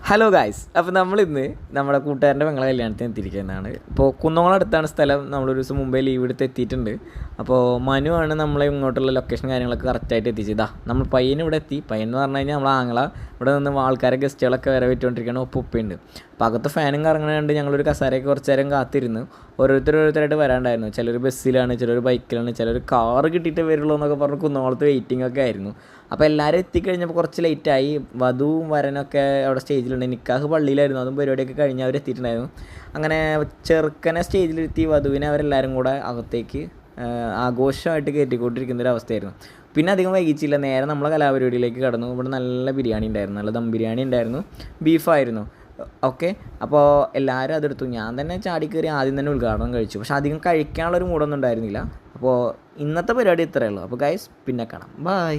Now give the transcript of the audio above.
Hello guys, അപ്പോൾ നമ്മളിന്ന് നമ്മുടെ കൂട്ടുകാരൻ്റെ പെങ്ങളെ കല്യാണത്തിന് എത്തിയിരിക്കുന്നതാണ്. ഇപ്പോൾ കുന്നോളടുത്താണ് സ്ഥലം. നമ്മളൊരു ദിവസം മുമ്പേ ലീവ് എടുത്ത് എത്തിയിട്ടുണ്ട്. അപ്പോൾ മനു ആണ് നമ്മളെ ഇങ്ങോട്ടുള്ള ലൊക്കേഷൻ കാര്യങ്ങളൊക്കെ കറക്റ്റായിട്ട് എത്തിച്ചതാ. നമ്മൾ പയ്യന് ഇവിടെ എത്തി. പയ്യൻ എന്ന് പറഞ്ഞു കഴിഞ്ഞാൽ നമ്മളെ ആങ്ങള. ഇവിടെ നിന്ന് ആൾക്കാരെ ഗസ്റ്റുകളൊക്കെ വരെ പറ്റുകൊണ്ടിരിക്കുകയാണ്. ഉപ്പുപ്പയുണ്ട്. അപ്പോൾ അകത്ത് ഫാനും കറങ്ങണതുകൊണ്ട് ഞങ്ങളൊരു കസാരയൊക്കെ കുറച്ച് നേരം കാത്തിരുന്നു. ഓരോരുത്തരായിട്ട് വരാണ്ടായിരുന്നു. ചിലർ ബസ്സിലാണ്, ചിലർ ബൈക്കിലാണ്, ചിലർ കാറ് കിട്ടിയിട്ട് വരുള്ളൂ എന്നൊക്കെ പറഞ്ഞ് കുന്നോളത്ത് വെയിറ്റിംഗ് ഒക്കെ ആയിരുന്നു. അപ്പോൾ എല്ലാവരും എത്തിക്കഴിഞ്ഞപ്പോൾ കുറച്ച് ലേറ്റായി. വധുവും വരനൊക്കെ അവിടെ സ്റ്റേജിലുണ്ട്. നിക്കാഹ് പള്ളിയിലായിരുന്നു. അതും പരിപാടിയൊക്കെ കഴിഞ്ഞ് അവർ എത്തിയിട്ടുണ്ടായിരുന്നു. അങ്ങനെ ചെറുക്കനെ സ്റ്റേജിലിരുത്തി വധുവിനെ അവരെല്ലാവരും കൂടെ അകത്തേക്ക് ആഘോഷമായിട്ട് കയറ്റിക്കൊണ്ടിരിക്കുന്ന ഒരു അവസ്ഥയായിരുന്നു. പിന്നെ അധികം വൈകിച്ചില്ല, നേരെ നമ്മളെ കലാപരിപാടിയിലേക്ക് കടന്നു. ഇവിടെ നല്ല ബിരിയാണി ഉണ്ടായിരുന്നു, നല്ല ദം ബിരിയാണി ഉണ്ടായിരുന്നു, ബീഫായിരുന്നു. ഓക്കെ, അപ്പോൾ എല്ലാവരും അതെടുത്തു. ഞാൻ തന്നെ ചാടിക്കയറി ആദ്യം തന്നെ ഉദ്ഘാടനം കഴിച്ചു. പക്ഷെ അധികം കഴിക്കാനുള്ളൊരു മൂടൊന്നും ഉണ്ടായിരുന്നില്ല. അപ്പോൾ ഇന്നത്തെ പരിപാടി ഇത്രയേ ഉള്ളൂ. അപ്പോൾ ഗൈസ്, പിന്നെ കാണാം. ബൈ.